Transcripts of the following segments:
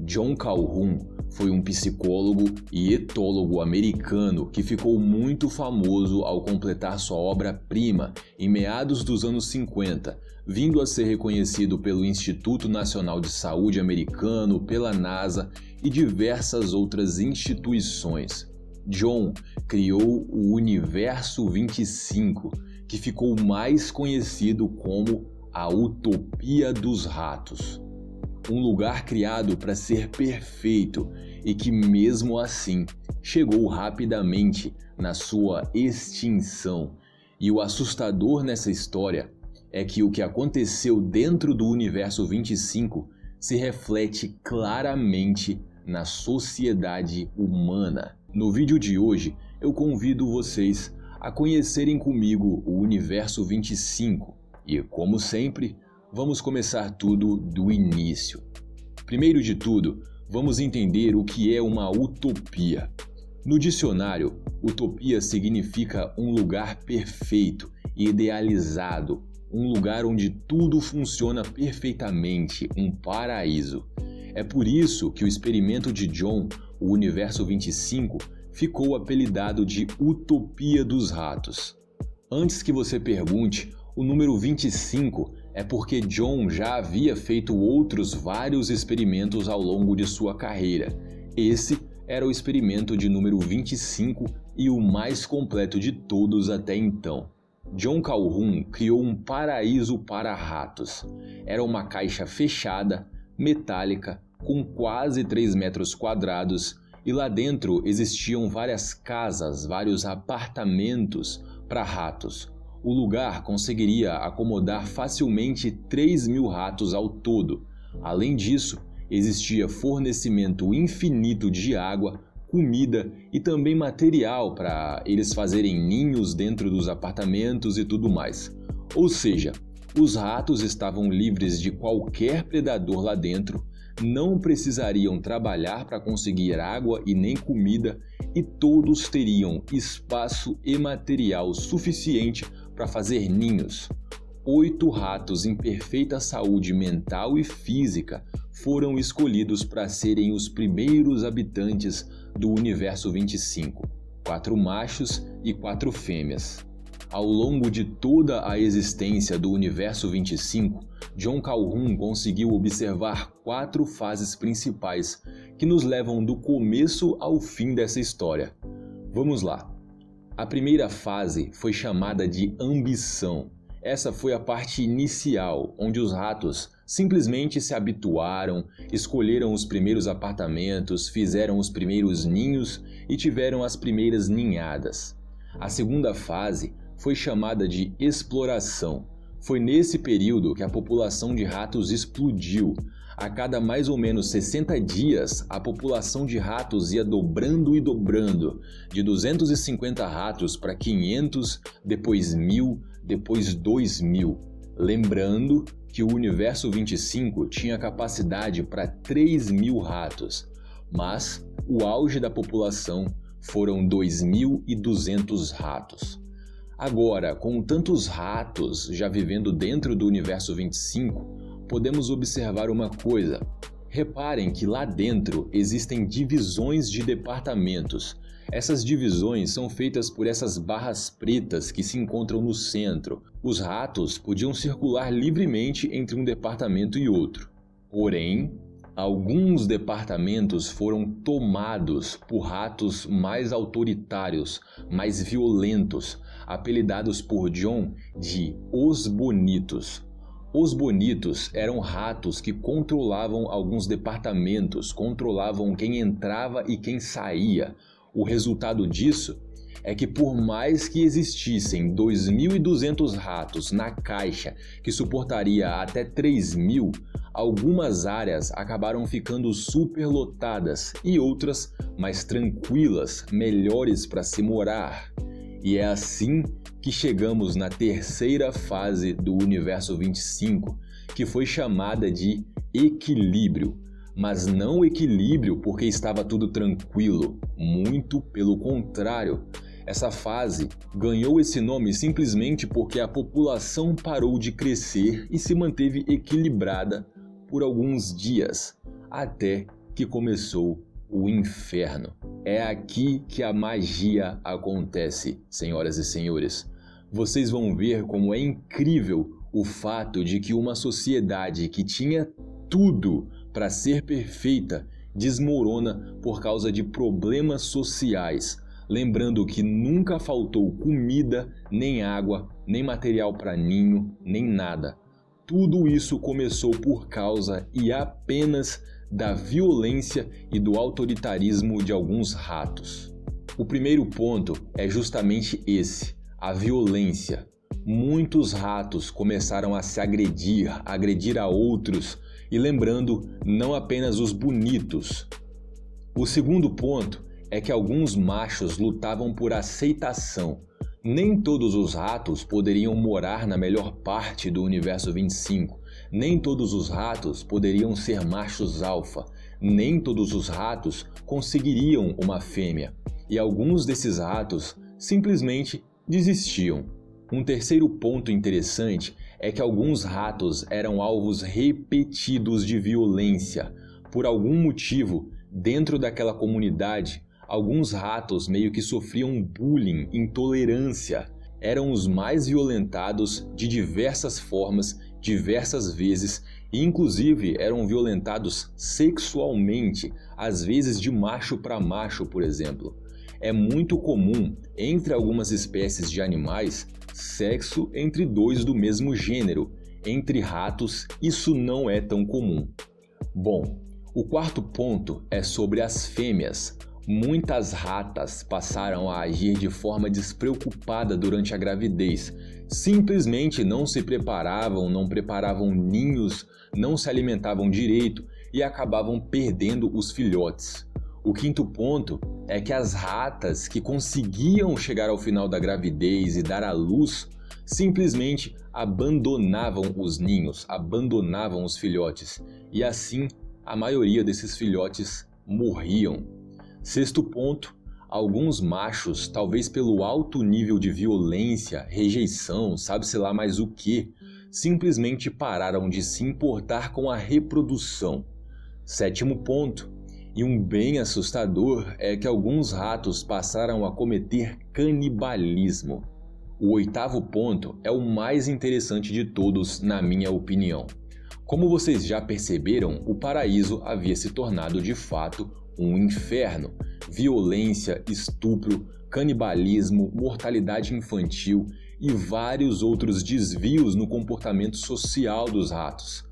John Calhoun foi um psicólogo e etólogo americano que ficou muito famoso ao completar sua obra-prima em meados dos anos 50, vindo a ser reconhecido pelo Instituto Nacional de Saúde americano, pela NASA e diversas outras instituições. John criou o Universo 25, que ficou mais conhecido como a Utopia dos Ratos. Um lugar criado para ser perfeito e que, mesmo assim, chegou rapidamente na sua extinção. E o assustador nessa história é que o que aconteceu dentro do Universo 25 se reflete claramente na sociedade humana. No vídeo de hoje, eu convido vocês a conhecerem comigo o Universo 25 e, como sempre, vamos começar tudo do início. Primeiro de tudo, vamos entender o que é uma utopia. No dicionário, utopia significa um lugar perfeito e idealizado, um lugar onde tudo funciona perfeitamente, um paraíso. É por isso que o experimento de John, o Universo 25, ficou apelidado de Utopia dos Ratos. Antes que você pergunte, o número 25 é porque John já havia feito outros vários experimentos ao longo de sua carreira. Esse era o experimento de número 25 e o mais completo de todos até então. John Calhoun criou um paraíso para ratos. Era uma caixa fechada, metálica, com quase 3 metros quadrados, e lá dentro existiam várias casas, vários apartamentos para ratos. O lugar conseguiria acomodar facilmente 3.000 ratos ao todo. Além disso, existia fornecimento infinito de água, comida e também material para eles fazerem ninhos dentro dos apartamentos e tudo mais. Ou seja, os ratos estavam livres de qualquer predador lá dentro, não precisariam trabalhar para conseguir água e nem comida, e todos teriam espaço e material suficiente para fazer ninhos. 8 ratos em perfeita saúde mental e física foram escolhidos para serem os primeiros habitantes do Universo 25, 4 machos e 4 fêmeas. Ao longo de toda a existência do Universo 25, John Calhoun conseguiu observar 4 fases principais que nos levam do começo ao fim dessa história. Vamos lá. A primeira fase foi chamada de ambição. Essa foi a parte inicial, onde os ratos simplesmente se habituaram, escolheram os primeiros apartamentos, fizeram os primeiros ninhos e tiveram as primeiras ninhadas. A segunda fase foi chamada de exploração. Foi nesse período que a população de ratos explodiu. A cada mais ou menos 60 dias, a população de ratos ia dobrando e dobrando, de 250 ratos para 500, depois 1.000, depois 2.000. Lembrando que o Universo 25 tinha capacidade para 3.000 ratos, mas o auge da população foram 2.200 ratos. Agora, com tantos ratos já vivendo dentro do Universo 25, podemos observar uma coisa. Reparem que lá dentro existem divisões de departamentos. Essas divisões são feitas por essas barras pretas que se encontram no centro. Os ratos podiam circular livremente entre um departamento e outro. Porém, alguns departamentos foram tomados por ratos mais autoritários, mais violentos, apelidados por John de Os Bonitos. Os Bonitos eram ratos que controlavam alguns departamentos, controlavam quem entrava e quem saía. O resultado disso é que, por mais que existissem 2.200 ratos na caixa que suportaria até 3.000, algumas áreas acabaram ficando superlotadas e outras mais tranquilas, melhores para se morar. E é assim que chegamos na terceira fase do Universo 25, que foi chamada de equilíbrio. Mas não equilíbrio porque estava tudo tranquilo, muito pelo contrário. Essa fase ganhou esse nome simplesmente porque a população parou de crescer e se manteve equilibrada por alguns dias, até que começou o inferno. É aqui que a magia acontece, senhoras e senhores. Vocês vão ver como é incrível o fato de que uma sociedade que tinha tudo para ser perfeita desmorona por causa de problemas sociais. Lembrando que nunca faltou comida, nem água, nem material para ninho, nem nada. Tudo isso começou por causa e apenas da violência e do autoritarismo de alguns ratos. O primeiro ponto é justamente esse, a violência. Muitos ratos começaram a se agredir a outros, e lembrando, não apenas os bonitos. O segundo ponto é que alguns machos lutavam por aceitação. Nem todos os ratos poderiam morar na melhor parte do universo 25. Nem todos os ratos poderiam ser machos alfa. Nem todos os ratos conseguiriam uma fêmea. E alguns desses ratos simplesmente desistiam. Um terceiro ponto interessante é que alguns ratos eram alvos repetidos de violência. Por algum motivo, dentro daquela comunidade, alguns ratos meio que sofriam bullying, intolerância. Eram os mais violentados de diversas formas, diversas vezes, e inclusive eram violentados sexualmente, às vezes de macho para macho, por exemplo. É muito comum, entre algumas espécies de animais, sexo entre dois do mesmo gênero. Entre ratos, isso não é tão comum. Bom, o quarto ponto é sobre as fêmeas. Muitas ratas passaram a agir de forma despreocupada durante a gravidez. Simplesmente não se preparavam, não preparavam ninhos, não se alimentavam direito e acabavam perdendo os filhotes. O quinto ponto é que as ratas que conseguiam chegar ao final da gravidez e dar à luz simplesmente abandonavam os ninhos, abandonavam os filhotes, e assim a maioria desses filhotes morriam. Sexto ponto, alguns machos, talvez pelo alto nível de violência, rejeição, sabe-se lá mais o que, simplesmente pararam de se importar com a reprodução. Sétimo ponto, e um bem assustador, é que alguns ratos passaram a cometer canibalismo. O oitavo ponto é o mais interessante de todos, na minha opinião. Como vocês já perceberam, o paraíso havia se tornado de fato um inferno. Violência, estupro, canibalismo, mortalidade infantil e vários outros desvios no comportamento social dos ratos.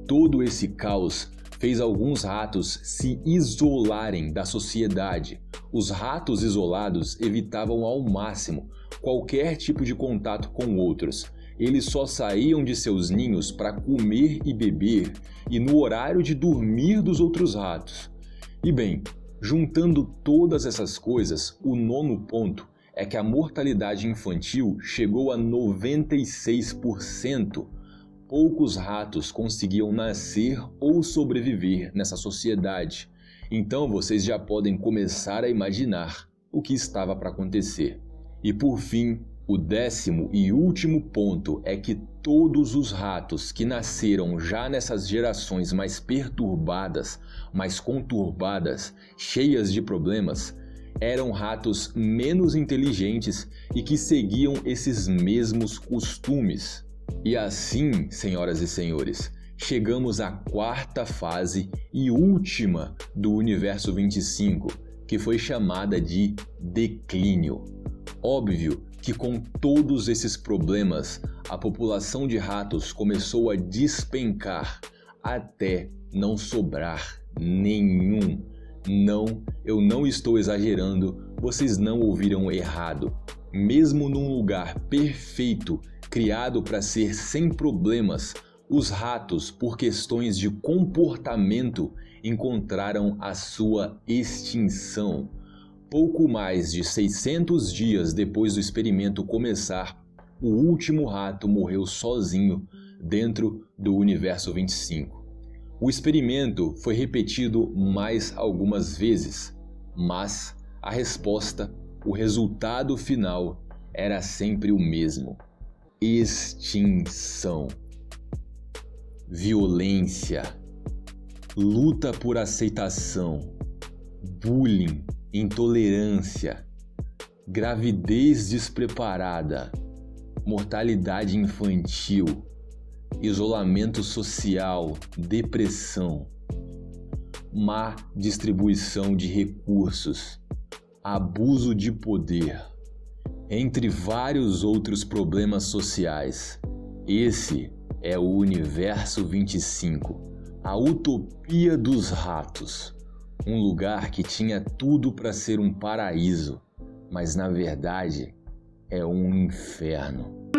Todo esse caos fez alguns ratos se isolarem da sociedade. Os ratos isolados evitavam ao máximo qualquer tipo de contato com outros. Eles só saíam de seus ninhos para comer e beber e no horário de dormir dos outros ratos. E bem, juntando todas essas coisas, o nono ponto é que a mortalidade infantil chegou a 96%. Poucos ratos conseguiam nascer ou sobreviver nessa sociedade. Então vocês já podem começar a imaginar o que estava para acontecer. E por fim, o 10º e último ponto é que todos os ratos que nasceram já nessas gerações mais perturbadas, mais conturbadas, cheias de problemas, eram ratos menos inteligentes e que seguiam esses mesmos costumes. E assim, senhoras e senhores, chegamos à quarta fase e última do Universo 25, que foi chamada de declínio. Óbvio que com todos esses problemas, a população de ratos começou a despencar até não sobrar nenhum. Não, eu não estou exagerando, vocês não ouviram errado. Mesmo num lugar perfeito, criado para ser sem problemas, os ratos, por questões de comportamento, encontraram a sua extinção. Pouco mais de 600 dias depois do experimento começar, o último rato morreu sozinho dentro do Universo 25. O experimento foi repetido mais algumas vezes, mas a resposta, o resultado final, era sempre o mesmo: extinção. Violência, luta por aceitação, bullying, intolerância, gravidez despreparada, mortalidade infantil, isolamento social, depressão, má distribuição de recursos, abuso de poder, entre vários outros problemas sociais. Esse é o Universo 25, a utopia dos ratos, um lugar que tinha tudo para ser um paraíso, mas na verdade é um inferno.